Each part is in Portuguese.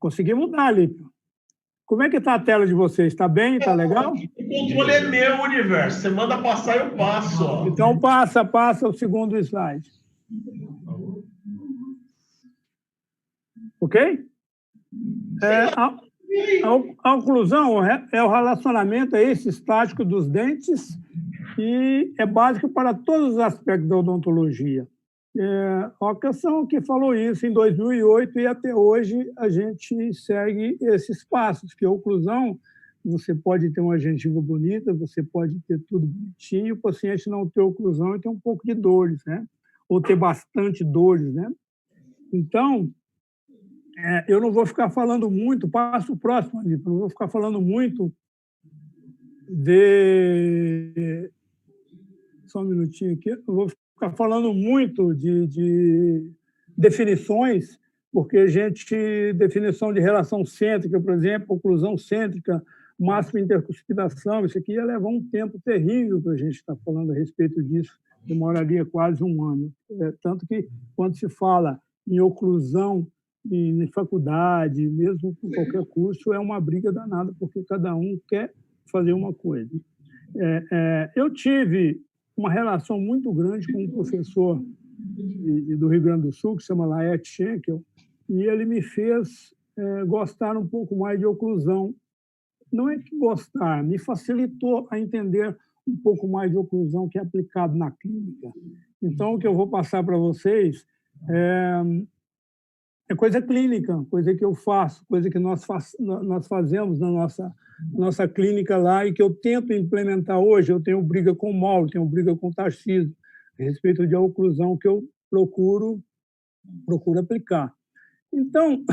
Consegui mudar, Lípio. Como é que está a tela de vocês? Está bem? Está legal? O controle é meu, Universo. Você manda passar, eu passo. Ó. Então, passa o segundo slide. Ok? A oclusão é o relacionamento esse estático dos dentes e é básico para todos os aspectos da odontologia. A questão que falou isso em 2008 e até hoje a gente segue esses passos, que a oclusão, você pode ter uma gengiva bonita, você pode ter tudo bonitinho, o paciente não ter oclusão e ter um pouco de dores, né? Ou ter bastante dores, né? Então, eu não vou ficar falando muito, passo o próximo, Anitta, não vou ficar falando muito Só um minutinho aqui, eu vou ficar falando muito de definições, porque definição de relação cêntrica, por exemplo, oclusão cêntrica, máxima intercuspidação, isso aqui ia levar um tempo terrível para a gente estar falando a respeito disso, demoraria quase um ano. Tanto que, quando se fala em oclusão em faculdade, mesmo com qualquer curso, é uma briga danada, porque cada um quer fazer uma coisa. Eu tive uma relação muito grande com um professor do Rio Grande do Sul, que se chama Laerte Schenkel, e ele me fez gostar um pouco mais de oclusão. Não é que gostar, me facilitou a entender um pouco mais de oclusão que é aplicado na clínica. Então, o que eu vou passar para vocês é coisa clínica, coisa que eu faço, coisa que nós fazemos na nossa clínica lá e que eu tento implementar hoje. Eu tenho briga com o Mauro, tenho briga com o Tarcísio, a respeito de oclusão que eu procuro aplicar. Então,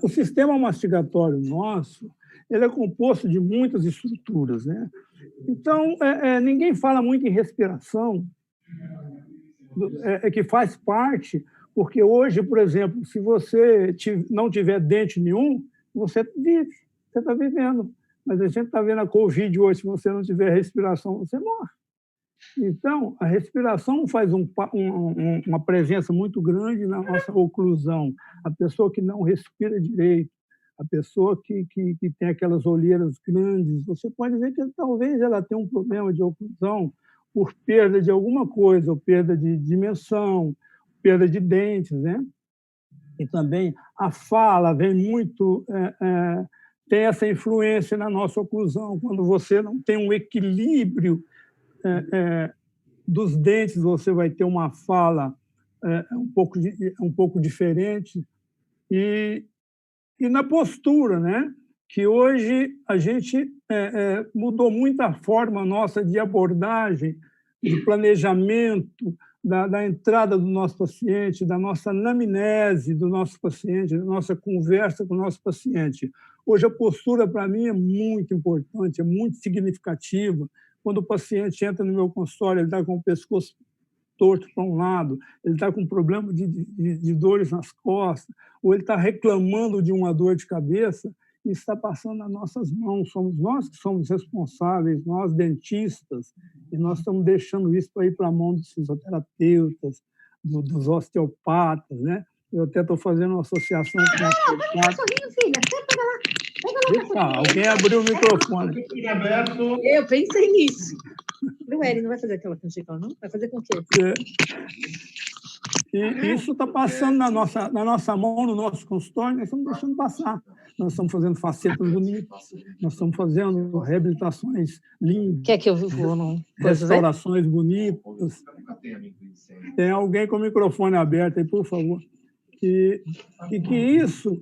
o sistema mastigatório nosso, ele é composto de muitas estruturas, né? Então, ninguém fala muito em respiração, que faz parte, porque hoje, por exemplo, se você não tiver dente nenhum, você vive, você está vivendo. Mas a gente está vendo a Covid hoje, se você não tiver respiração, você morre. Então, a respiração faz uma presença muito grande na nossa oclusão. A pessoa que não respira direito, a pessoa que tem aquelas olheiras grandes, você pode ver que talvez ela tenha um problema de oclusão por perda de alguma coisa, ou perda de dimensão, perda de dentes, né? E também a fala vem muito... tem essa influência na nossa oclusão. Quando você não tem um equilíbrio dos dentes, você vai ter uma fala um pouco diferente. E na postura, né? Que hoje a gente mudou muito a forma nossa de abordagem, de planejamento, da entrada do nosso paciente, da nossa anamnese do nosso paciente, da nossa conversa com o nosso paciente. Hoje a postura, para mim, é muito importante, é muito significativa. Quando o paciente entra no meu consultório, ele está com o pescoço torto para um lado, ele está com problema de dores nas costas, ou ele está reclamando de uma dor de cabeça, isso está passando nas nossas mãos. Somos nós que somos responsáveis, nós dentistas, e nós estamos deixando isso para ir para a mão dos fisioterapeutas, dos osteopatas, né? Eu até estou fazendo uma associação com osteopatas. Alguém abriu o microfone. Eu pensei nisso. O Eri não vai fazer aquela canjica, não? Vai fazer com o quê? E isso está passando na nossa mão, no nosso consultório, nós estamos deixando passar. Nós estamos fazendo facetas bonitas, nós estamos fazendo reabilitações lindas. Quer que eu vou no... Restaurações bonitas. Tem alguém com o microfone aberto aí, por favor. E que isso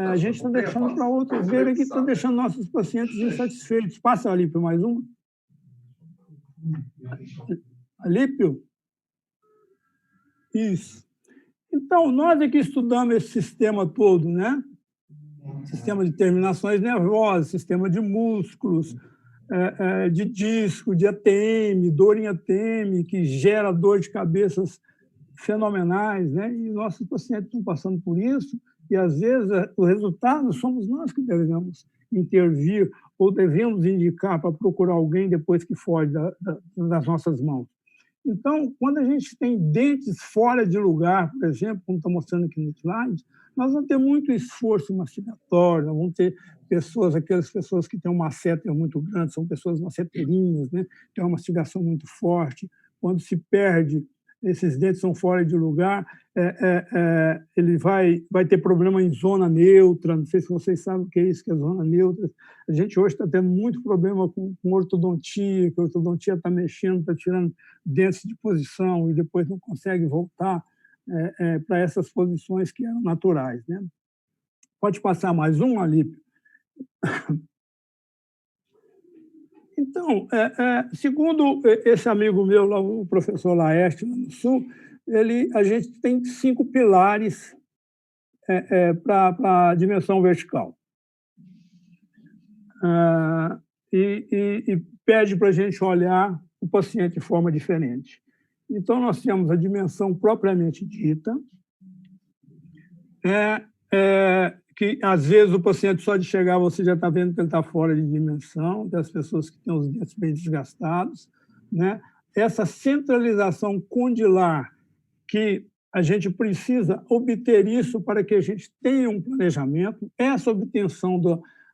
a gente está deixando para outros verem, que está deixando nossos pacientes insatisfeitos. Passa ali para mais uma. Alípio? Isso. Então, nós aqui estudamos esse sistema todo, né? Sistema de terminações nervosas, sistema de músculos, de disco, de ATM, dor em ATM, que gera dor de cabeças fenomenais, né? E nossos pacientes estão passando por isso, e às vezes o resultado somos nós que devemos intervir ou devemos indicar para procurar alguém depois que foge das nossas mãos. Então, quando a gente tem dentes fora de lugar, por exemplo, como está mostrando aqui no slide, nós vamos ter muito esforço mastigatório, nós vamos ter aquelas pessoas que têm um masseter muito grande, são pessoas masseteirinhas, né? Tem uma mastigação muito forte. Quando se perde, esses dentes são fora de lugar, ele vai ter problema em zona neutra. Não sei se vocês sabem o que é isso, que é zona neutra. A gente hoje está tendo muito problema com ortodontia, que a ortodontia está mexendo, está tirando dentes de posição e depois não consegue voltar para essas posições que eram naturais, né? Pode passar mais um, Alípio? Então, segundo esse amigo meu, lá, o professor Laerte, lá no Sul, a gente tem 5 pilares para a dimensão vertical. E pede para a gente olhar o paciente de forma diferente. Então, nós temos a dimensão propriamente dita, que, às vezes, o paciente, só de chegar, você já está vendo que ele está fora de dimensão, das pessoas que têm os dentes bem desgastados, né? Essa centralização condilar, que a gente precisa obter isso para que a gente tenha um planejamento, essa obtenção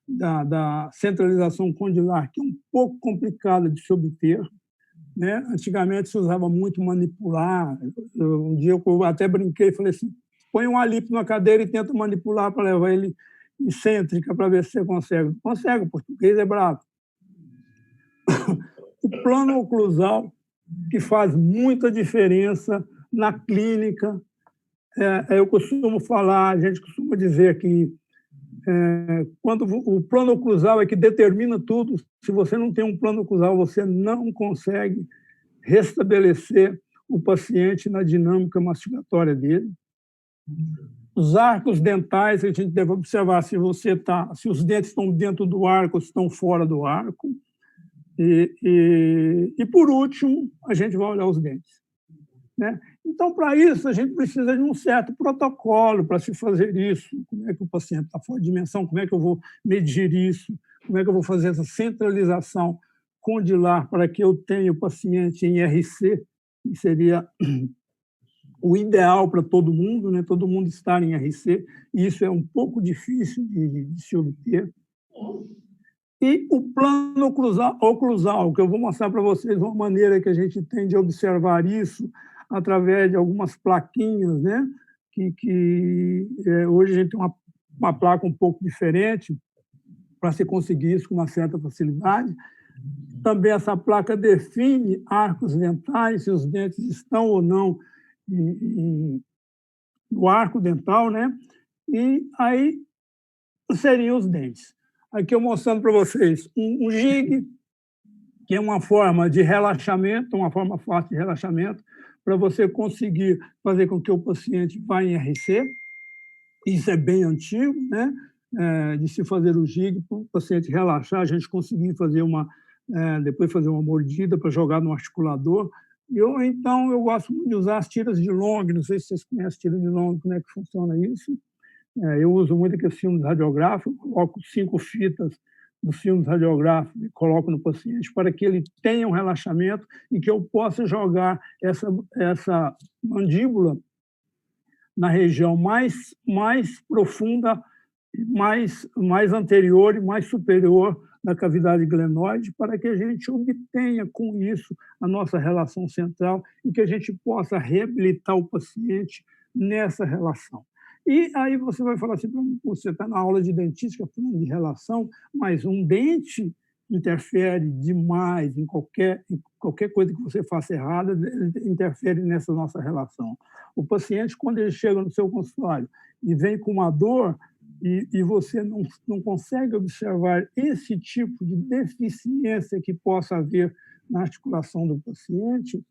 da centralização condilar, que é um pouco complicada de se obter, né? Antigamente se usava muito manipular. Um dia eu até brinquei e falei assim: põe um Alípio na cadeira e tenta manipular para levar ele excêntrica para ver se você consegue. Não consegue, o português é bravo. O plano oclusal, que faz muita diferença na clínica. Eu costumo falar, a gente costuma dizer que quando o plano oclusal é que determina tudo, se você não tem um plano oclusal, você não consegue restabelecer o paciente na dinâmica mastigatória dele. Os arcos dentais, a gente deve observar se os dentes estão dentro do arco ou se estão fora do arco. E, por último, a gente vai olhar os dentes, né? Então, para isso, a gente precisa de um certo protocolo para se fazer isso. Como é que o paciente está fora de dimensão? Como é que eu vou medir isso? Como é que eu vou fazer essa centralização condilar para que eu tenha o paciente em RC, que seria o ideal para todo mundo, né? Todo mundo estar em RC, e isso é um pouco difícil de se obter. E o plano oclusal, que eu vou mostrar para vocês uma maneira que a gente tem de observar isso através de algumas plaquinhas, né? Hoje a gente tem uma placa um pouco diferente para se conseguir isso com uma certa facilidade. Também essa placa define arcos dentais, se os dentes estão ou não no arco dental, né? E aí seriam os dentes. Aqui eu mostrando para vocês um jig, que é uma forma de relaxamento, uma forma fácil de relaxamento, para você conseguir fazer com que o paciente vá em RC. Isso é bem antigo, né? De se fazer o jig para o paciente relaxar, a gente conseguir fazer depois fazer uma mordida para jogar no articulador. Então, eu gosto muito de usar as tiras de long, não sei se vocês conhecem as tiras de long, como é que funciona isso. Eu uso muito aqueles filmes radiográficos, coloco 5 fitas dos filmes radiográficos e coloco no paciente para que ele tenha um relaxamento e que eu possa jogar essa mandíbula na região mais profunda, mais anterior e mais superior da cavidade glenoide, para que a gente obtenha com isso a nossa relação central e que a gente possa reabilitar o paciente nessa relação. E aí você vai falar assim, você está na aula de dentística falando de relação, mas um dente interfere demais em qualquer coisa que você faça errada, interfere nessa nossa relação. O paciente, quando ele chega no seu consultório e vem com uma dor, e você não consegue observar esse tipo de deficiência que possa haver na articulação do paciente,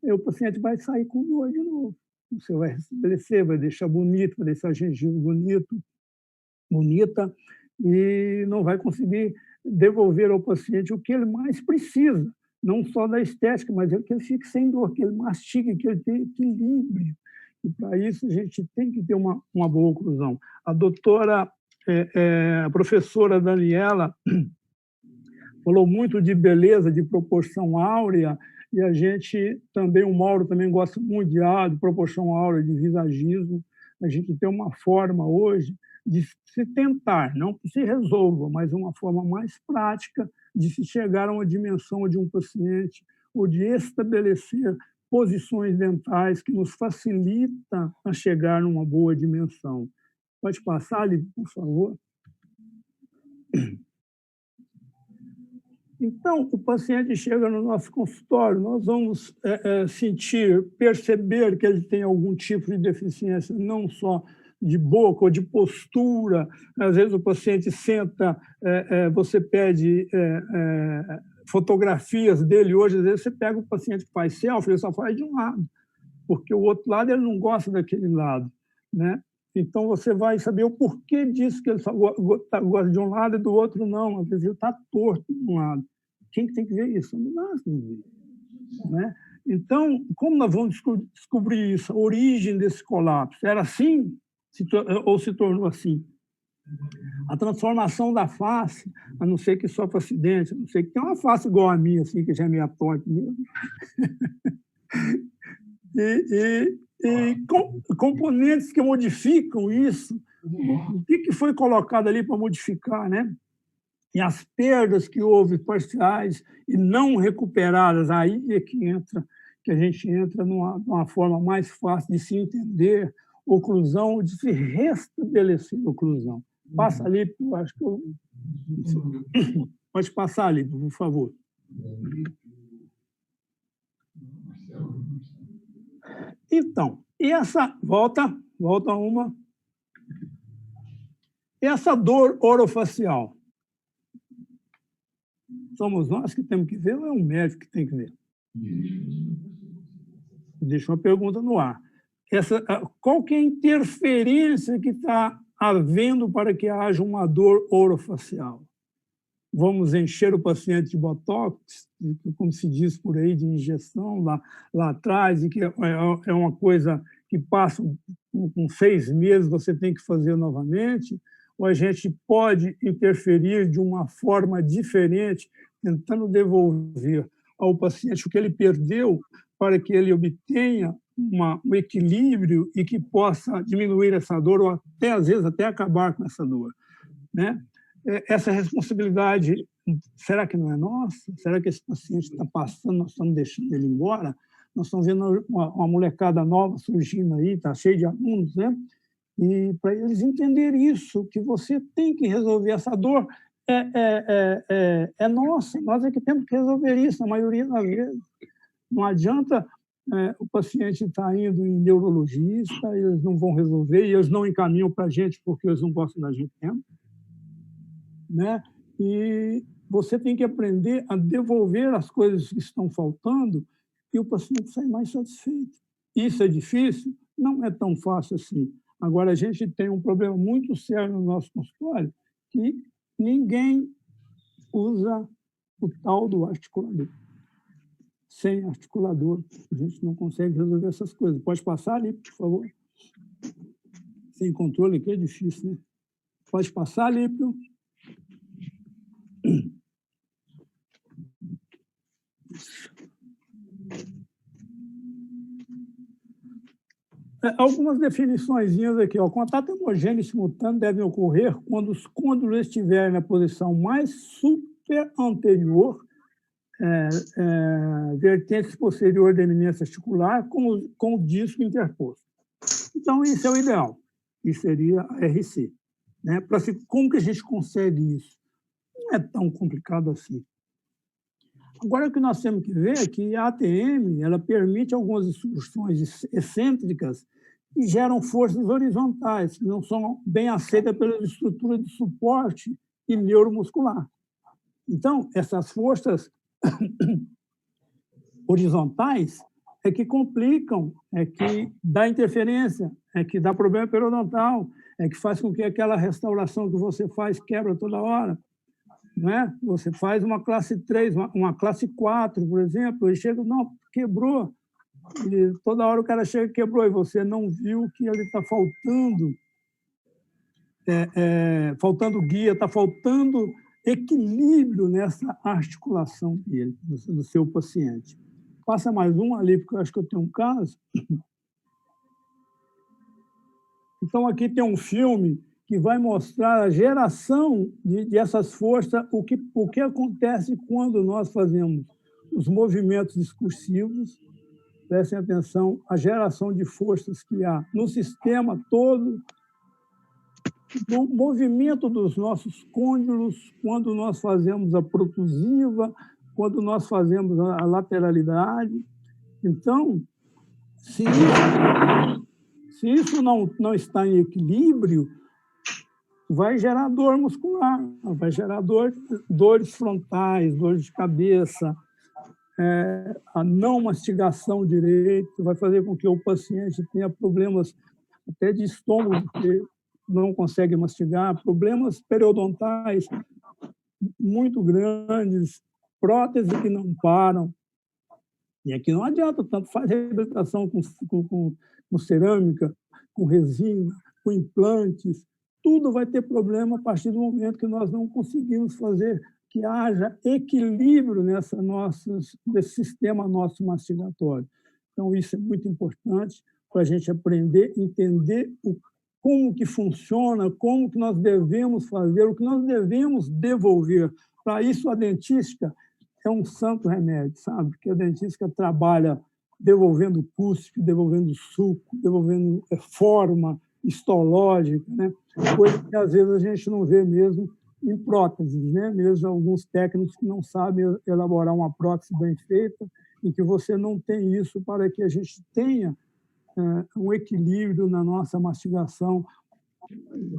o paciente vai sair com dor de novo. Você vai restabelecer, vai deixar bonito, vai deixar a gengiva bonita, e não vai conseguir devolver ao paciente o que ele mais precisa, não só da estética, mas que ele fique sem dor, que ele mastigue, que ele tenha equilíbrio. E, para isso, a gente tem que ter uma boa oclusão. A professora Daniela falou muito de beleza, de proporção áurea, E a gente também, o Mauro também gosta muito de proporção aula de visagismo. A gente tem uma forma hoje de se tentar, não que se resolva, mas uma forma mais prática de se chegar a uma dimensão de um paciente ou de estabelecer posições dentais que nos facilita a chegar numa boa dimensão. Pode passar ali, por favor. Então, o paciente chega no nosso consultório, nós vamos perceber que ele tem algum tipo de deficiência, não só de boca ou de postura. Às vezes o paciente senta, você pede fotografias dele hoje, às vezes você pega o paciente que faz selfie, ele só faz de um lado, porque o outro lado ele não gosta daquele lado, né? Então, você vai saber o porquê disso, que ele só gosta de um lado e do outro não. Às vezes ele está torto de um lado. Quem que tem que ver isso? Não dá assim, né? Então, como nós vamos descobrir isso? A origem desse colapso. Era assim ou se tornou assim? A transformação da face, a não ser que sofra acidente, a não ser que tenha uma face igual a minha, assim, que já é meio torta mesmo. Componentes que modificam isso, o que foi colocado ali para modificar, né? E as perdas que houve parciais e não recuperadas, aí é que a gente entra numa forma mais fácil de se entender oclusão, de se restabelecer oclusão. Passa ali, eu acho que eu... Pode passar ali, por favor. Então, e essa... Volta uma. E essa dor orofacial? Somos nós que temos que ver ou é um médico que tem que ver? Deixa uma pergunta no ar. Qual que é a interferência que está havendo para que haja uma dor orofacial? Vamos encher o paciente de botox, como se diz por aí, de injeção lá atrás, e que é uma coisa que passa com 6 meses, você tem que fazer novamente, ou a gente pode interferir de uma forma diferente, tentando devolver ao paciente o que ele perdeu, para que ele obtenha um equilíbrio e que possa diminuir essa dor, ou até, às vezes, até acabar com essa dor, né? Essa responsabilidade, será que não é nossa? Será que esse paciente está passando, nós estamos deixando ele embora? Nós estamos vendo uma molecada nova surgindo aí, está cheio de alunos, né? E para eles entenderem isso, que você tem que resolver essa dor, é nossa, nós é que temos que resolver isso, a maioria das vezes. Não adianta o paciente estar indo em neurologista, eles não vão resolver, e eles não encaminham para a gente porque eles não gostam da gente mesmo, né? E você tem que aprender a devolver as coisas que estão faltando e o paciente sai mais satisfeito. Isso é difícil? Não é tão fácil assim. Agora, a gente tem um problema muito sério no nosso consultório, que ninguém usa o tal do articulador. Sem articulador, a gente não consegue resolver essas coisas. Pode passar ali, por favor. Sem controle aqui é difícil, né? Pode passar, Lípio. Algumas definições aqui. O contato homogêneo e simultâneo devem ocorrer quando os côndilos estiverem na posição mais superanterior, vertente posterior da eminência articular, com o disco interposto. Então, isso é o ideal. Isso seria a RC. Né? Como que a gente consegue isso? Não é tão complicado assim. Agora, o que nós temos que ver é que a ATM ela permite algumas instruções excêntricas que geram forças horizontais, que não são bem aceitas pela estrutura de suporte e neuromuscular. Então, essas forças horizontais é que complicam, é que dá interferência, é que dá problema periodontal, é que faz com que aquela restauração que você faz quebra toda hora. Né? Você faz uma classe 3, uma classe 4, por exemplo, e chega, não, quebrou. E toda hora o cara chega e quebrou, e você não viu que ele está faltando guia, está faltando equilíbrio nessa articulação dele, do seu paciente. Passa mais um ali, porque eu acho que eu tenho um caso. Então, aqui tem um filme que vai mostrar a geração dessas forças, o que acontece quando nós fazemos os movimentos discursivos. Prestem atenção, a geração de forças que há no sistema todo, no movimento dos nossos côndilos, quando nós fazemos a protusiva, quando nós fazemos a lateralidade. Então, se isso não está em equilíbrio, vai gerar dor muscular, vai gerar dores frontais, dores de cabeça, a não mastigação direito, vai fazer com que o paciente tenha problemas até de estômago, porque não consegue mastigar, problemas periodontais muito grandes, próteses que não param. E aqui não adianta, tanto faz reabilitação com cerâmica, com resina, com implantes, tudo vai ter problema a partir do momento que nós não conseguimos fazer que haja equilíbrio nesse sistema nosso mastigatório. Então, isso é muito importante para a gente aprender, entender como que funciona, como que nós devemos fazer, o que nós devemos devolver. Para isso, a dentística é um santo remédio, sabe? Porque a dentística trabalha devolvendo cúspide, devolvendo suco, devolvendo forma histológica, né? Coisa que, às vezes, a gente não vê mesmo em próteses, né? Mesmo alguns técnicos que não sabem elaborar uma prótese bem feita e que você não tem isso para que a gente tenha um equilíbrio na nossa mastigação,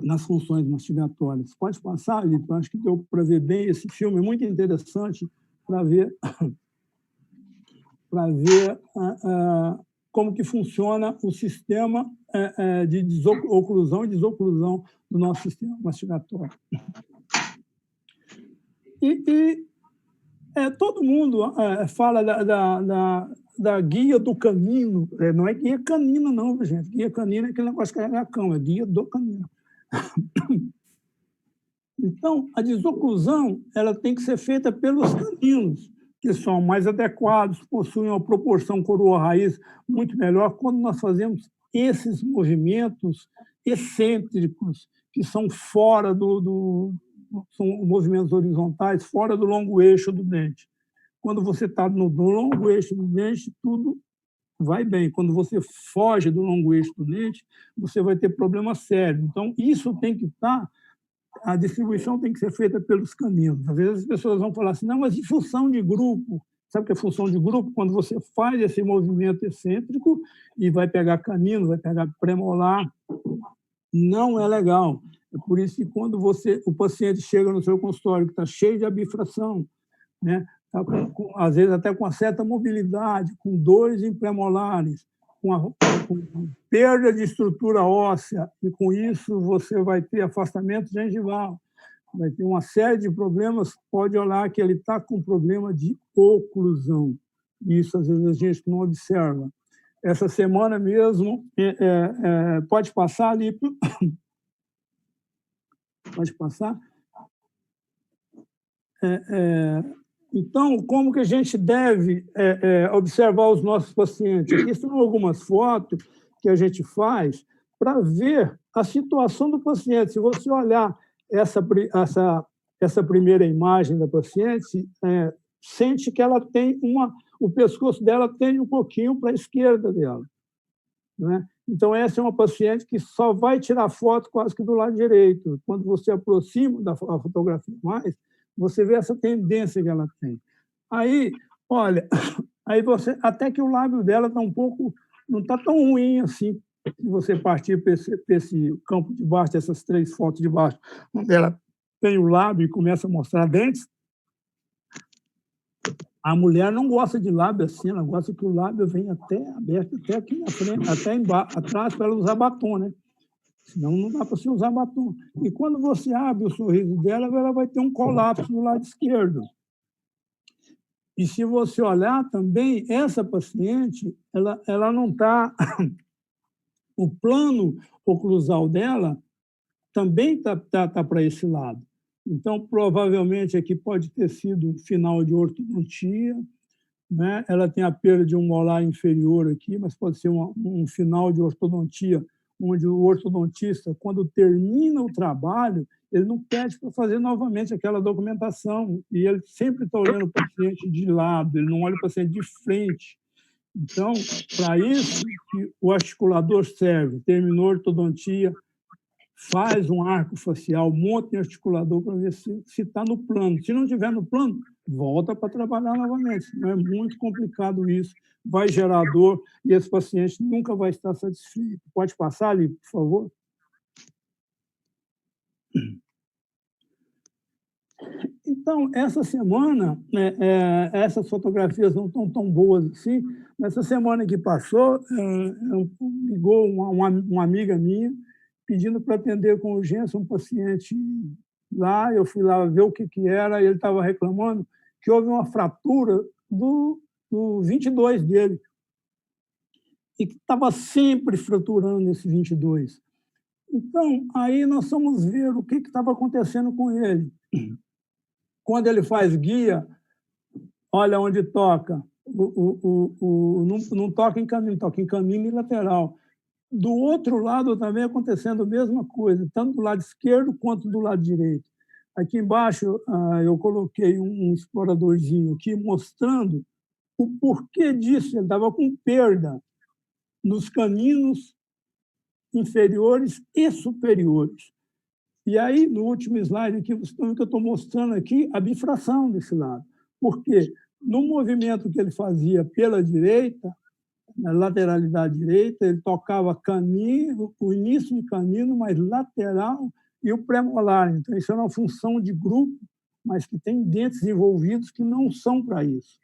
nas funções mastigatórias. Pode passar, Lito? Acho que deu para ver bem. Esse filme é muito interessante para ver como que funciona o sistema de oclusão e desoclusão do nosso sistema mastigatório. Todo mundo fala da guia do canino. Não é guia canina, não, gente. Guia canina é aquele negócio que carrega a cão, é guia do canino. Então, a desoclusão ela tem que ser feita pelos caninos, que são mais adequados, possuem uma proporção coroa-raiz muito melhor quando nós fazemos esses movimentos excêntricos, que são fora são movimentos horizontais, fora do longo eixo do dente. Quando você está no longo eixo do dente, tudo vai bem. Quando você foge do longo eixo do dente, você vai ter problema sério. Então, isso tem que estar... A distribuição tem que ser feita pelos caninos. Às vezes as pessoas vão falar assim, não, mas e função de grupo? Sabe o que é função de grupo? Quando você faz esse movimento excêntrico e vai pegar canino, vai pegar premolar, não é legal. É por isso que quando o paciente chega no seu consultório que está cheio de abifração, né, tá às vezes até com uma certa mobilidade, com dores em premolares, com perda de estrutura óssea, e com isso você vai ter afastamento gengival, vai ter uma série de problemas, pode olhar que ele está com problema de oclusão. Isso, às vezes, a gente não observa. Essa semana mesmo, pode passar ali... Pode passar? Então, como que a gente deve observar os nossos pacientes? Aqui são algumas fotos que a gente faz para ver a situação do paciente. Se você olhar essa primeira imagem da paciente, sente que ela tem o pescoço dela tem um pouquinho para a esquerda dela, né? Então, essa é uma paciente que só vai tirar foto quase que do lado direito. Quando você aproxima da fotografia mais, você vê essa tendência que ela tem. Aí, olha, até que o lábio dela está não está tão ruim assim, se você partir para esse campo de baixo, dessas 3 fotos de baixo, onde ela tem o lábio e começa a mostrar dentes. A mulher não gosta de lábio assim, ela gosta que o lábio venha até aberto, até aqui na frente, até atrás, para ela usar batom, né? Senão não dá para você usar batom. E quando você abre o sorriso dela, ela vai ter um colapso no lado esquerdo. E se você olhar também, essa paciente, ela não está... O plano oclusal dela também tá para esse lado. Então, provavelmente, aqui pode ter sido um final de ortodontia, né? Ela tem a perda de um molar inferior aqui, mas pode ser um final de ortodontia, onde o ortodontista, quando termina o trabalho, ele não pede para fazer novamente aquela documentação, e ele sempre está olhando o paciente de lado, ele não olha o paciente de frente. Então, para isso que o articulador serve, terminou a ortodontia, faz um arco facial, monta um articulador para ver se está no plano. Se não estiver no plano, volta para trabalhar novamente. Não é muito complicado isso, vai gerar dor e esse paciente nunca vai estar satisfeito. Pode passar ali, por favor? Então, essa semana, essas fotografias não estão tão boas assim, mas essa semana que passou, ligou uma amiga minha, pedindo para atender com urgência um paciente lá, eu fui lá ver o que era, e ele estava reclamando que houve uma fratura do 22 dele, e que estava sempre fraturando esse 22. Então, aí nós fomos ver o que estava acontecendo com ele. Quando ele faz guia, olha onde toca, não toca em caminho, toca em caminho e lateral. Do outro lado também acontecendo a mesma coisa, tanto do lado esquerdo quanto do lado direito. Aqui embaixo eu coloquei um exploradorzinho aqui mostrando o porquê disso. Ele estava com perda nos caninos inferiores e superiores. E aí, no último slide aqui, você tem que eu estou mostrando aqui a bifração desse lado. Porque no movimento que ele fazia pela direita, na lateralidade direita, ele tocava canino, o início de canino, mas lateral e o pré-molar. Então, isso é uma função de grupo, mas que tem dentes envolvidos que não são para isso.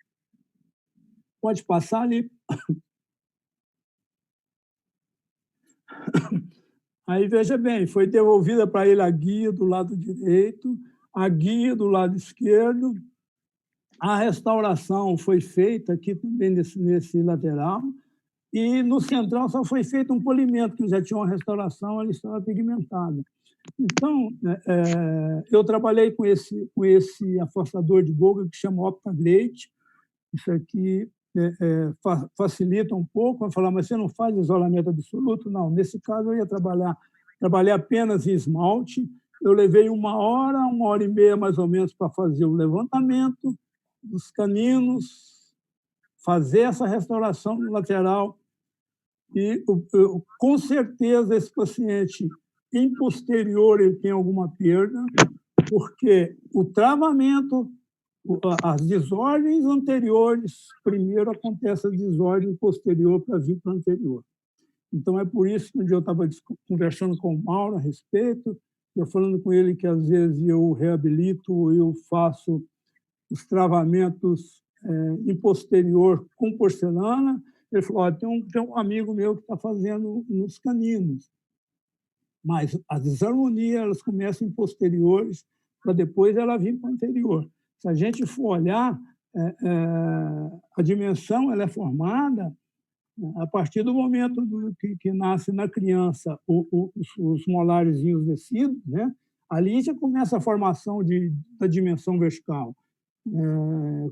Pode passar ali. Aí, veja bem, foi devolvida para ele a guia do lado direito, a guia do lado esquerdo, a restauração foi feita aqui também nesse lateral, e no central só foi feito um polimento, que já tinha uma restauração, ele estava pigmentada. Então, eu trabalhei com esse afastador de boca que chama Optagrate. Isso aqui facilita um pouco, vai falar, mas você não faz isolamento absoluto? Não, nesse caso eu ia trabalhei apenas em esmalte, eu levei 1 hora e meia mais ou menos para fazer o levantamento dos caninos, fazer essa restauração no lateral, e com certeza esse paciente em posterior ele tem alguma perda, porque o travamento, as desordens anteriores, primeiro acontece a desordem posterior para vir para a anterior. Então, é por isso que um dia eu estava conversando com o Mauro a respeito, eu falando com ele que, às vezes, eu reabilito, eu faço os travamentos em posterior com porcelana. Ele falou, tem um amigo meu que está fazendo nos caninos, mas as desarmonias elas começam em posteriores para depois ela vir para o anterior. Se a gente for olhar, a dimensão ela é formada a partir do momento que nasce na criança os molarzinhos descidos, né? Ali já começa a formação da dimensão vertical.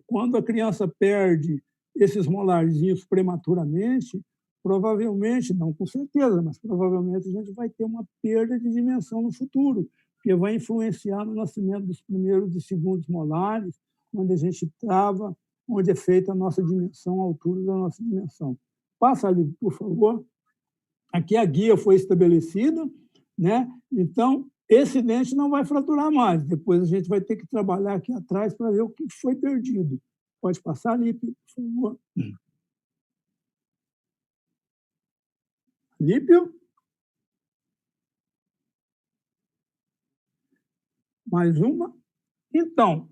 Quando a criança perde esses molarzinhos prematuramente, provavelmente, não com certeza, mas provavelmente a gente vai ter uma perda de dimensão no futuro, que vai influenciar no nascimento dos primeiros e segundos molares, onde a gente trava, onde é feita a nossa dimensão, a altura da nossa dimensão. Passa ali, por favor. Aqui a guia foi estabelecida, né? Então, esse dente não vai fraturar mais. Depois a gente vai ter que trabalhar aqui atrás para ver o que foi perdido. Pode passar ali, por favor. Lípio? Mais uma. Então,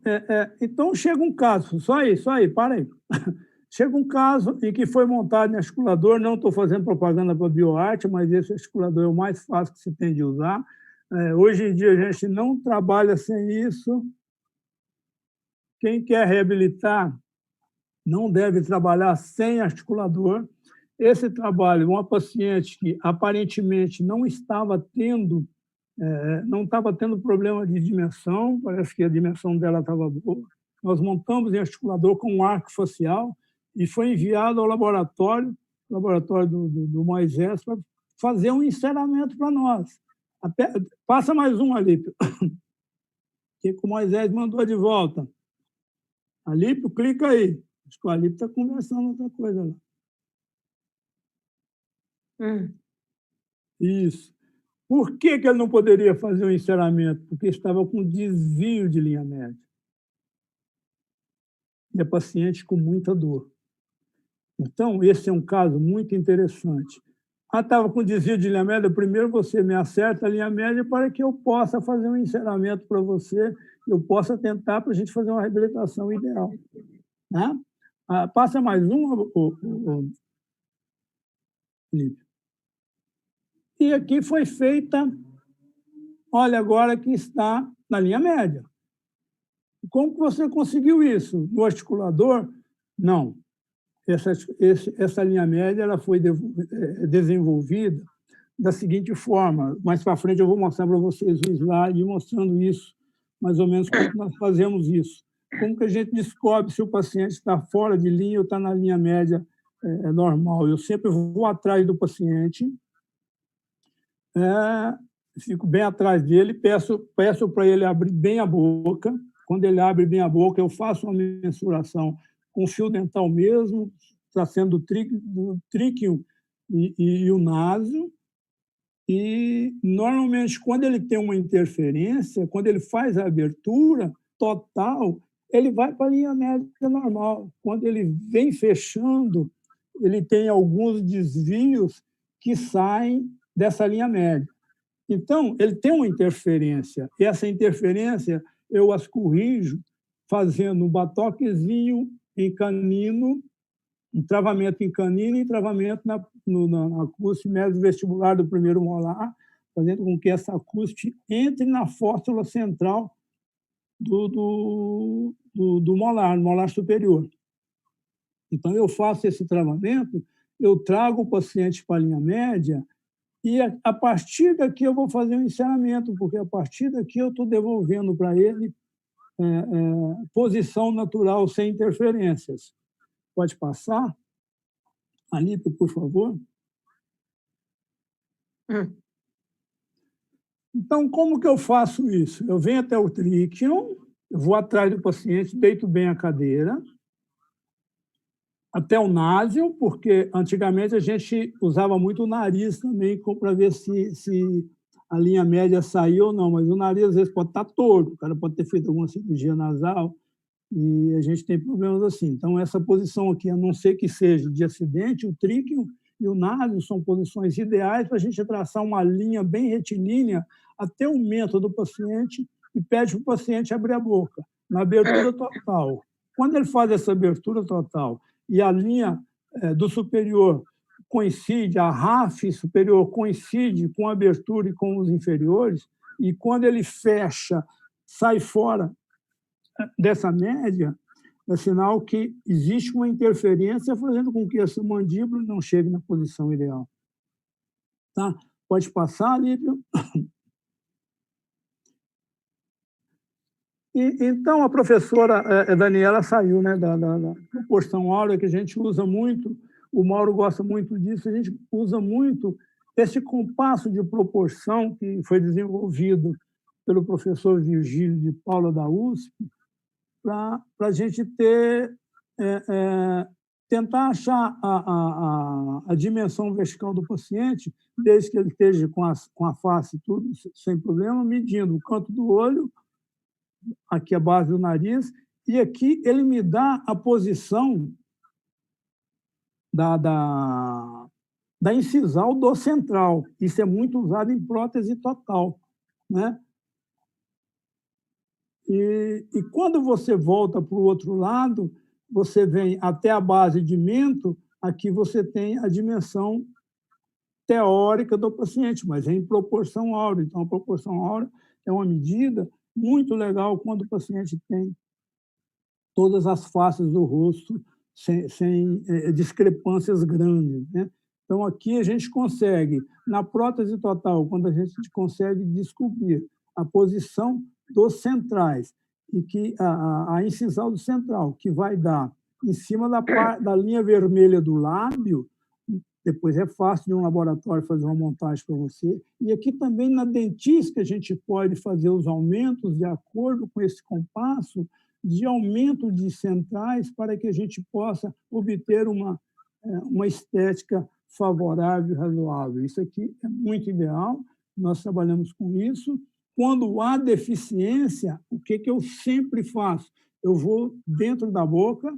então chega um caso, só aí, para aí. Chega um caso em que foi montado em articulador, não estou fazendo propaganda para a BioArt, mas esse articulador é o mais fácil que se tem de usar. Hoje em dia a gente não trabalha sem isso. Quem quer reabilitar não deve trabalhar sem articulador. Esse trabalho, uma paciente que aparentemente não estava tendo problema de dimensão, parece que a dimensão dela estava boa. Nós montamos em articulador com um arco facial, e foi enviado ao laboratório do Moisés, para fazer um enceramento para nós. Passa mais um, Alípio, que o Moisés mandou de volta. Alípio, clica aí. Acho que o Alípio está conversando outra coisa lá. Isso. Por que ele não poderia fazer o enceramento? Porque estava com desvio de linha média. E é paciente com muita dor. Então, esse é um caso muito interessante. Estava com desvio de linha média, primeiro você me acerta a linha média para que eu possa fazer um enceramento para você, eu possa tentar para a gente fazer uma reabilitação ideal. Né? Passa mais um, Felipe. E aqui foi feita, olha agora que está na linha média. Como que você conseguiu isso? No articulador? Não. Essa linha média ela foi desenvolvida da seguinte forma. Mais para frente eu vou mostrar para vocês o slide mostrando isso, mais ou menos como nós fazemos isso. Como que a gente descobre se o paciente está fora de linha ou está na linha média normal? Eu sempre vou atrás do paciente, fico bem atrás dele, peço para ele abrir bem a boca. Quando ele abre bem a boca, eu faço uma mensuração com fio dental mesmo, está sendo o tríqueo e o naso. E, normalmente, quando ele tem uma interferência, quando ele faz a abertura total, ele vai para a linha média normal. Quando ele vem fechando, ele tem alguns desvios que saem dessa linha média. Então, ele tem uma interferência. E essa interferência eu as corrijo fazendo um batoquezinho em canino, um travamento em canino e travamento na acústide mesovestibular do primeiro molar, fazendo com que essa acústide entre na fórsula central do molar, no molar superior. Então, eu faço esse travamento, eu trago o paciente para a linha média e, a partir daqui, eu vou fazer um encerramento, porque, a partir daqui, eu estou devolvendo para ele posição natural sem interferências. Pode passar? Alípio, por favor. Então, como que eu faço isso? Eu venho até o tríqueo, eu vou atrás do paciente, deito bem a cadeira, até o násio, porque antigamente a gente usava muito o nariz também para ver se a linha média saiu ou não, mas o nariz às vezes pode estar torto, o cara pode ter feito alguma cirurgia nasal, e a gente tem problemas assim. Então, essa posição aqui, a não ser que seja de acidente, o tríqueo e o násio são posições ideais para a gente traçar uma linha bem retilínea até o mento do paciente e pede para o paciente abrir a boca, na abertura total. Quando ele faz essa abertura total e a linha do superior coincide, a RAF superior coincide com a abertura e com os inferiores, e quando ele fecha, sai fora dessa média, é sinal que existe uma interferência fazendo com que essa mandíbula não chegue na posição ideal. Tá? Pode passar, Alípio. Então, a professora Daniela saiu, né, da proporção áurea, que a gente usa muito, o Mauro gosta muito disso, a gente usa muito esse compasso de proporção que foi desenvolvido pelo professor Virgílio de Paula da USP, para a gente tentar achar a dimensão vertical do paciente, desde que ele esteja com a face tudo sem problema, medindo o canto do olho, aqui a base do nariz, e aqui ele me dá a posição da incisal do central. Isso é muito usado em prótese total, né? E quando você volta para o outro lado, você vem até a base de mento, aqui você tem a dimensão teórica do paciente, mas é em proporção áurea. Então, a proporção áurea é uma medida muito legal quando o paciente tem todas as faces do rosto sem discrepâncias grandes, né? Então, aqui a gente consegue, na prótese total, quando a gente consegue descobrir a posição dos centrais, e que a incisal do central, que vai dar em cima da linha vermelha do lábio. Depois é fácil de um laboratório fazer uma montagem para você. E aqui também na dentística a gente pode fazer os aumentos de acordo com esse compasso de aumento de centrais para que a gente possa obter uma estética favorável e razoável. Isso aqui é muito ideal, nós trabalhamos com isso. Quando há deficiência, o que eu sempre faço? Eu vou dentro da boca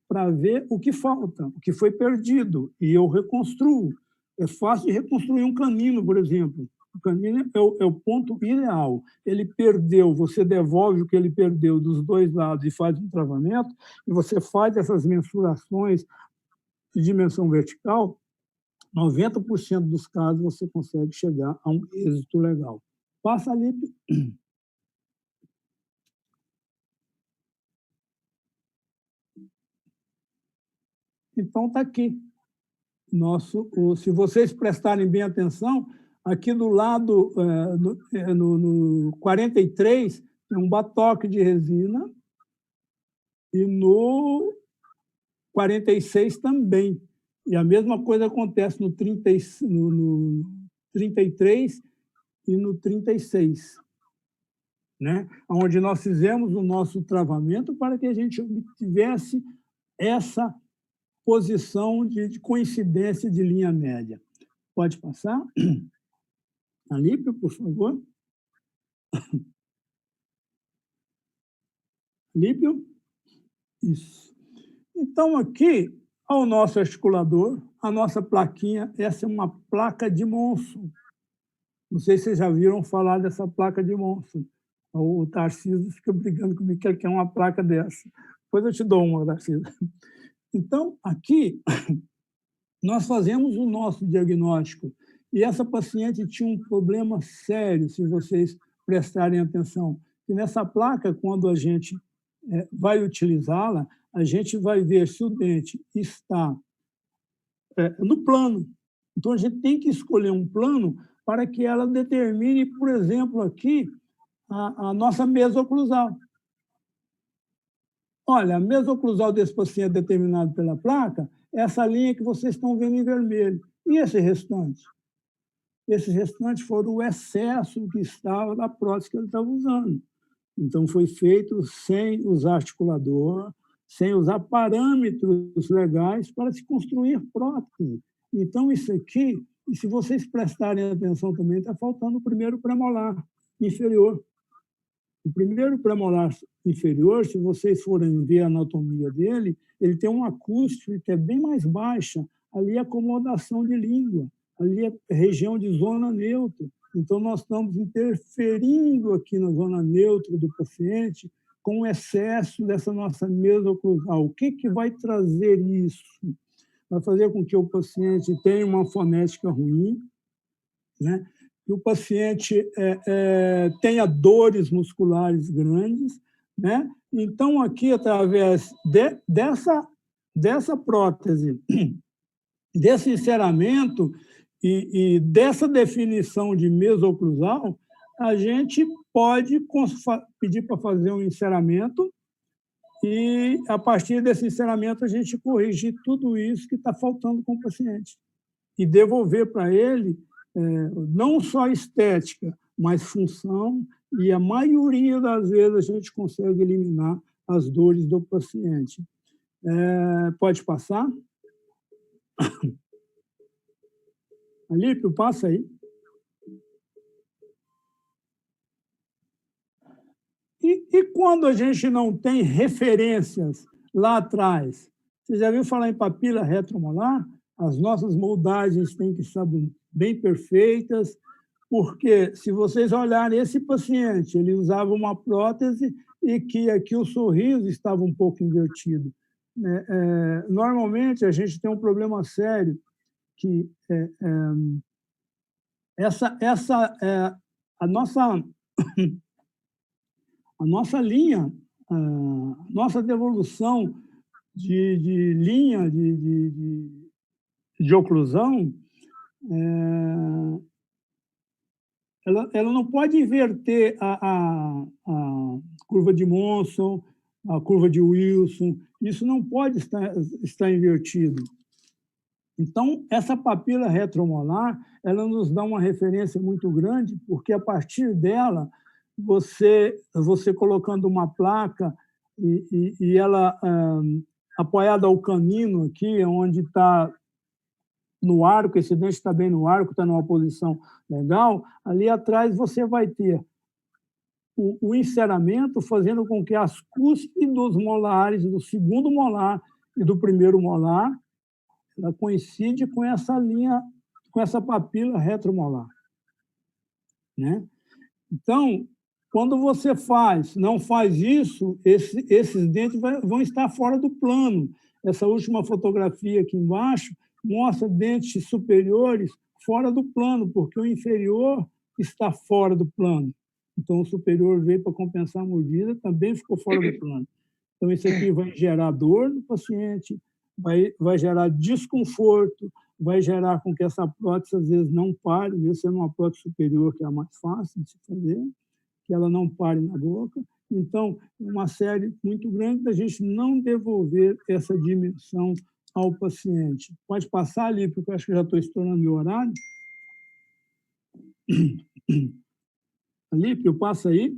para ver o que falta, o que foi perdido, e eu reconstruo. É fácil de reconstruir um canino, por exemplo. O canino é o ponto ideal. Ele perdeu, você devolve o que ele perdeu dos dois lados e faz um travamento, e você faz essas mensurações de dimensão vertical, 90% dos casos você consegue chegar a um êxito legal. Passa ali. Então, está aqui. Se vocês prestarem bem atenção, aqui do lado, no 43, tem um batoque de resina, e no 46 também. E a mesma coisa acontece no 33 e no 36, né? Onde nós fizemos o nosso travamento para que a gente obtivesse essa posição de coincidência de linha média. Pode passar? Alípio, por favor. Alípio? Isso. Então, aqui, ao nosso articulador, a nossa plaquinha, essa é uma placa de Monson. Não sei se vocês já viram falar dessa placa de Monson. O Tarcísio fica brigando comigo que ele quer uma placa dessa. Depois eu te dou uma, Tarcísio. Então, aqui, nós fazemos o nosso diagnóstico. E essa paciente tinha um problema sério, se vocês prestarem atenção. E nessa placa, quando a gente vai utilizá-la, a gente vai ver se o dente está no plano. Então, a gente tem que escolher um plano para que ela determine, por exemplo, aqui, a nossa mesa oclusal. Olha, a mesa oclusal desse paciente determinado pela placa é essa linha que vocês estão vendo em vermelho. E esse restante? Esse restante foram o excesso que estava da prótese que ele estava usando. Então, foi feito sem usar articulador, sem usar parâmetros legais para se construir prótese. Então, isso aqui, e se vocês prestarem atenção também, está faltando o primeiro premolar inferior. O primeiro premolar inferior, se vocês forem ver a anatomia dele, ele tem uma acústica que é bem mais baixa, ali é acomodação de língua, ali é região de zona neutra. Então, nós estamos interferindo aqui na zona neutra do paciente com o excesso dessa nossa mesa oclusal. O que vai trazer isso? Vai fazer com que o paciente tenha uma fonética ruim, né? Que o paciente tenha dores musculares grandes, né? Então, aqui, através dessa prótese, desse enceramento e dessa definição de mesa oclusal, a gente pode pedir para fazer um enceramento e, a partir desse enceramento, a gente corrigir tudo isso que está faltando com o paciente e devolver para ele não só estética, mas função, e a maioria das vezes a gente consegue eliminar as dores do paciente. Pode passar? Alípio, passa aí. E quando a gente não tem referências lá atrás? Você já viu falar em papila retromolar? As nossas moldagens têm que estar bem perfeitas, porque se vocês olharem esse paciente, ele usava uma prótese e que aqui o sorriso estava um pouco invertido. Normalmente, a gente tem um problema sério, que a nossa linha, a nossa devolução de linha de oclusão, ela não pode inverter a curva de Monson, a curva de Wilson, isso não pode estar invertido. Então, essa papila retromolar, ela nos dá uma referência muito grande, porque a partir dela, você colocando uma placa e ela apoiada ao canino aqui, onde está no arco, esse dente está bem no arco, está numa posição legal, ali atrás você vai ter o enceramento fazendo com que as cúspides dos molares, do segundo molar e do primeiro molar, ela coincide com essa linha, com essa papila retromolar, né? Então, quando você não faz isso, esses dentes vão estar fora do plano. Essa última fotografia aqui embaixo mostra dentes superiores fora do plano, porque o inferior está fora do plano. Então, o superior veio para compensar a mordida, também ficou fora do plano. Então, isso aqui vai gerar dor no paciente, vai gerar desconforto, vai gerar com que essa prótese, às vezes, não pare, mesmo sendo uma prótese superior, que é a mais fácil de se fazer, que ela não pare na boca. Então, é uma série muito grande da gente não devolver essa dimensão ao paciente. Pode passar ali, porque eu acho que já estou estourando meu horário. Alípio, passa aí.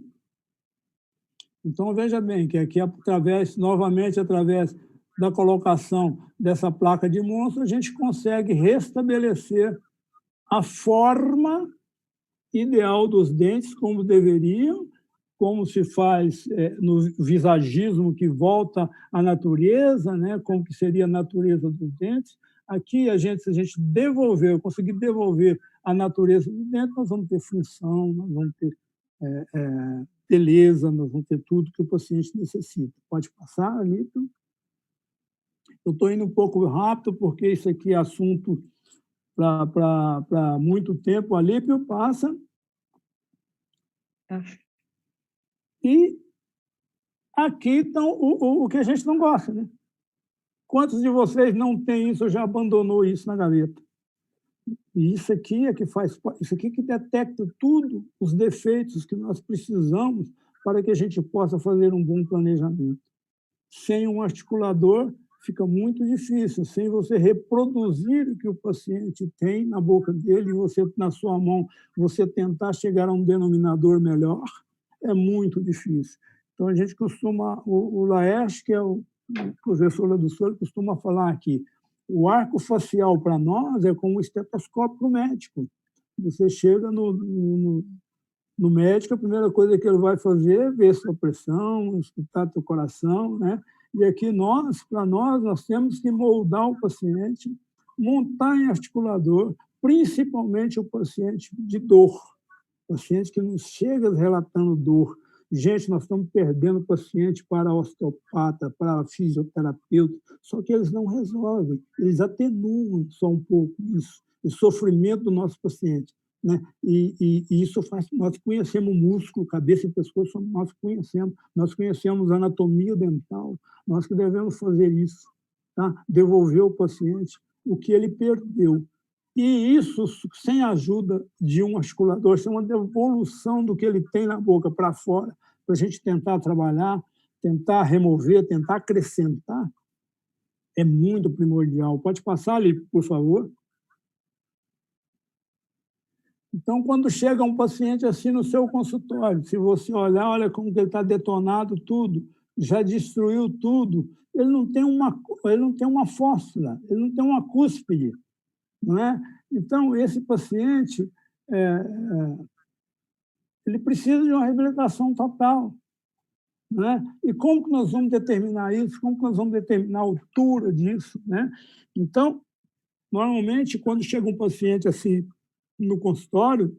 Então, veja bem que aqui, novamente, através da colocação dessa placa de monstro, a gente consegue restabelecer a forma ideal dos dentes, como deveriam, como se faz no visagismo, que volta à natureza, né? Como que seria a natureza dos dentes. Aqui, se a gente conseguir devolver a natureza dos dentes, nós vamos ter função, nós vamos ter beleza, nós vamos ter tudo que o paciente necessita. Pode passar, Alípio? Eu estou indo um pouco rápido, porque isso aqui é assunto para muito tempo. Alípio, passa. E aqui estão o que a gente não gosta, né? Quantos de vocês não têm isso ou já abandonou isso na gaveta? E isso aqui é isso aqui que detecta tudo os defeitos que nós precisamos para que a gente possa fazer um bom planejamento. Sem um articulador, fica muito difícil. Sem você reproduzir o que o paciente tem na boca dele e você, na sua mão, você tentar chegar a um denominador melhor, é muito difícil. Então, a gente costuma... O Laerte, que é o professor lá do Sul, costuma falar aqui, o arco facial, para nós, é como um estetoscópio para o médico. Você chega no médico, a primeira coisa que ele vai fazer é ver sua pressão, escutar teu coração, né? E aqui, para nós temos que moldar o paciente, montar em articulador, principalmente o paciente de dor, paciente que nos chega relatando dor. Gente, nós estamos perdendo paciente para osteopata, para fisioterapeuta, só que eles não resolvem, eles atenuam só um pouco isso, o sofrimento do nosso paciente, né? E isso faz, nós conhecemos músculo, cabeça e pescoço, nós conhecemos anatomia dental, nós que devemos fazer isso, tá? Devolver ao paciente o que ele perdeu. E isso sem a ajuda de um articulador, sem uma devolução do que ele tem na boca para fora, para a gente tentar trabalhar, tentar remover, tentar acrescentar, é muito primordial. Pode passar ali, por favor. Então, quando chega um paciente assim no seu consultório, se você olhar, olha como ele está detonado tudo, já destruiu tudo, ele não tem uma fósfora, ele não tem uma cúspide, não é? Então, esse paciente ele precisa de uma reabilitação total, não é? E como que nós vamos determinar isso? Como que nós vamos determinar a altura disso, né? Então, normalmente, quando chega um paciente assim no consultório,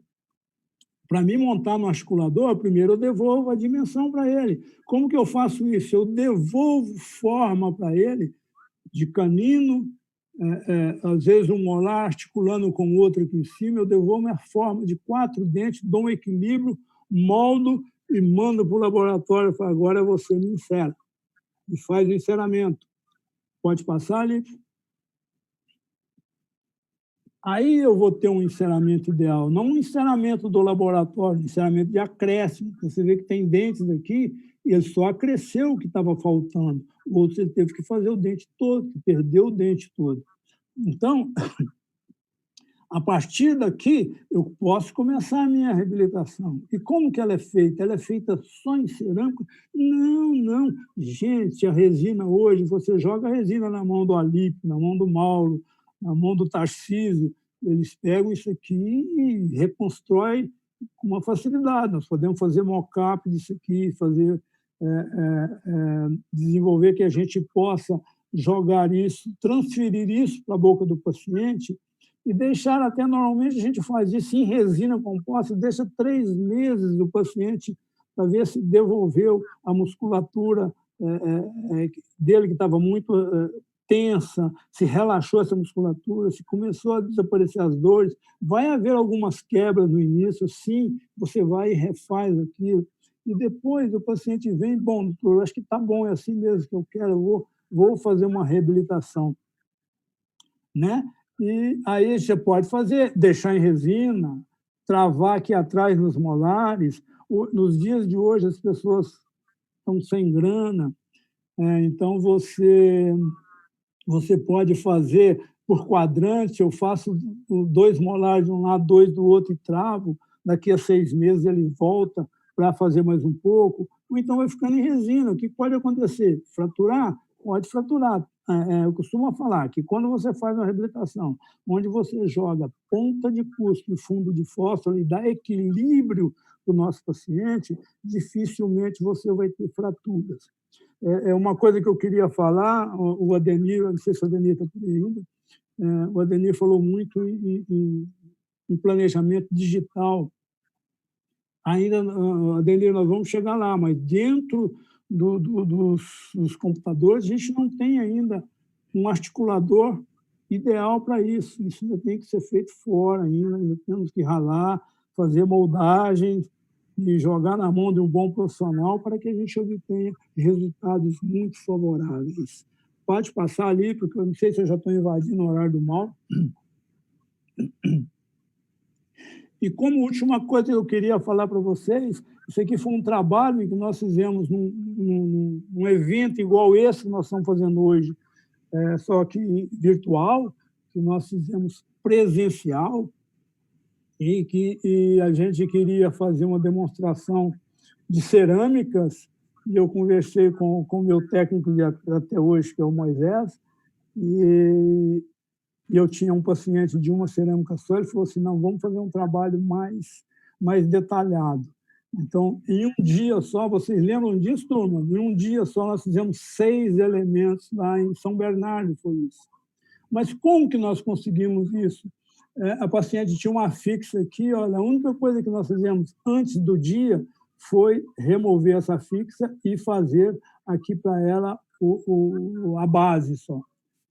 para mim montar no articulador, primeiro eu devolvo a dimensão para ele. Como que eu faço isso? Eu devolvo forma para ele de canino, às vezes um molar articulando com o outro aqui em cima, eu devolvo a forma de 4 dentes, dou um equilíbrio, moldo e mando para o laboratório. Falo, agora você me insera. E faz o enceramento. Pode passar ali? Aí eu vou ter um encerramento ideal, não um encerramento do laboratório, um encerramento de acréscimo. Você vê que tem dentes aqui e ele só acresceu o que estava faltando. O outro você teve que fazer o dente todo, perdeu o dente todo. Então, a partir daqui, eu posso começar a minha reabilitação. E como que ela é feita? Ela é feita só em cerâmica? Não, não. Gente, a resina hoje, você joga a resina na mão do Alípio, na mão do Mauro, na mão do Tarcísio, eles pegam isso aqui e reconstroem com uma facilidade. Nós podemos fazer mock-up disso aqui, fazer, desenvolver que a gente possa jogar isso, transferir isso para a boca do paciente e deixar até, normalmente, a gente faz isso em resina composta, deixa 3 meses o paciente para ver se devolveu a musculatura dele, que estava muito tensa, se relaxou essa musculatura, se começou a desaparecer as dores. Vai haver algumas quebras no início, sim, você vai e refaz aquilo. E depois o paciente vem, bom, doutor, acho que está bom, é assim mesmo que eu quero, eu vou fazer uma reabilitação. Né? E aí você pode fazer, deixar em resina, travar aqui atrás nos molares. Nos dias de hoje, as pessoas estão sem grana, então você pode fazer por quadrante, eu faço 2 molares de um lado, 2 do outro e travo, daqui a 6 meses ele volta para fazer mais um pouco, ou então vai ficando em resina. O que pode acontecer? Fraturar? Pode fraturar. Eu costumo falar que quando você faz uma reabilitação, onde você joga ponta de cuspe e fundo de fósforo e dá equilíbrio para o nosso paciente, dificilmente você vai ter fraturas. É uma coisa que eu queria falar, o Ademir, não sei se o Ademir está por aí ainda, o Ademir falou muito em planejamento digital. Ainda, Ademir, nós vamos chegar lá, mas dentro dos computadores, a gente não tem ainda um articulador ideal para isso. Isso ainda tem que ser feito fora, ainda temos que ralar, fazer moldagens e jogar na mão de um bom profissional para que a gente obtenha resultados muito favoráveis. Pode passar ali, porque eu não sei se eu já estou invadindo o horário do mal. E como última coisa que eu queria falar para vocês, isso aqui foi um trabalho que nós fizemos num evento igual esse que nós estamos fazendo hoje, só que virtual, que nós fizemos presencial, e a gente queria fazer uma demonstração de cerâmicas, e eu conversei com o meu técnico de até hoje, que é o Moisés, e eu tinha um paciente de uma cerâmica só, ele falou assim, não, vamos fazer um trabalho mais detalhado. Então, em um dia só, vocês lembram disso, turma? Em um dia só nós fizemos 6 elementos lá em São Bernardo, foi isso. Mas como que nós conseguimos isso? A paciente tinha uma fixa aqui, olha, a única coisa que nós fizemos antes do dia foi remover essa fixa e fazer aqui para ela a base só.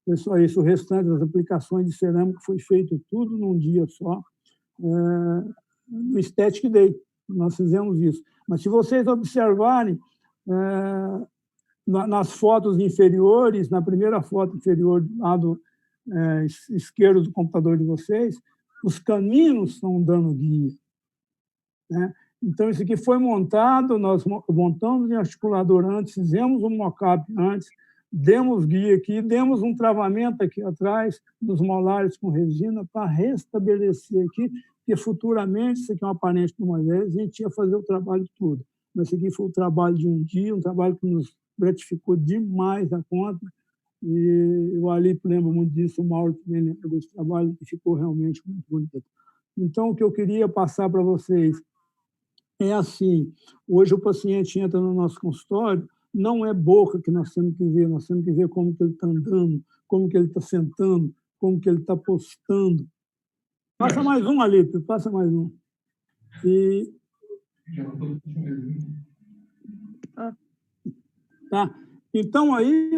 Foi só isso. O restante das aplicações de cerâmica foi feito tudo num dia só, no Aesthetic Day. Nós fizemos isso. Mas, se vocês observarem, nas fotos inferiores, na primeira foto inferior do lado esquerdo do computador de vocês, os caninos estão dando guia. Né? Então, isso aqui foi montado, nós montamos em articulador antes, fizemos um mock-up antes, demos guia aqui, demos um travamento aqui atrás dos molares com resina para restabelecer aqui, porque futuramente, isso aqui é um aparente de uma vez, a gente ia fazer o trabalho todo. Mas isso aqui foi o trabalho de um dia, um trabalho que nos gratificou demais a conta, e o Alípio lembra muito disso, o Mauro também lembra desse trabalho, que ficou realmente muito bonito. Então, o que eu queria passar para vocês é assim, hoje o paciente entra no nosso consultório, não é boca que nós temos que ver como que ele está andando, como que ele está sentando, como que ele está postando. Passa mais um, Alípio, passa mais um. Tá? Então, aí,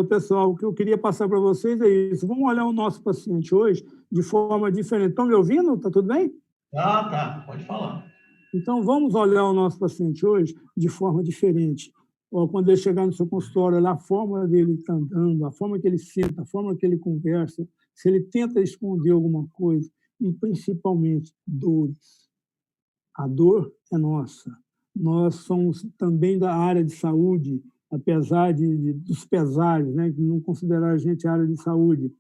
pessoal, o que eu queria passar para vocês é isso. Vamos olhar o nosso paciente hoje de forma diferente. Estão me ouvindo? Está tudo bem? Tá. Pode falar. Então, vamos olhar o nosso paciente hoje de forma diferente. Quando ele chegar no seu consultório, olhar a forma dele está andando, a forma que ele senta, a forma que ele conversa, se ele tenta esconder alguma coisa, e principalmente dores. A dor é nossa. Nós somos também da área de saúde, apesar dos pesares, né, de não considerar a gente área de saúde,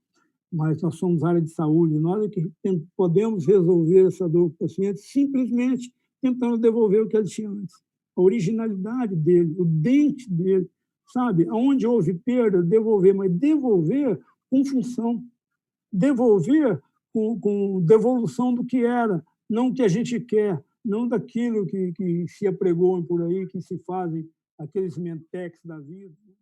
mas nós somos área de saúde. Nós é que podemos resolver essa dor do paciente simplesmente tentando devolver o que ele tinha antes. A originalidade dele, o dente dele, sabe? Onde houve perda, devolver, mas devolver com função, devolver com devolução do que era, não o que a gente quer, não daquilo que se apregoam por aí, que se fazem aqueles mentex da vida.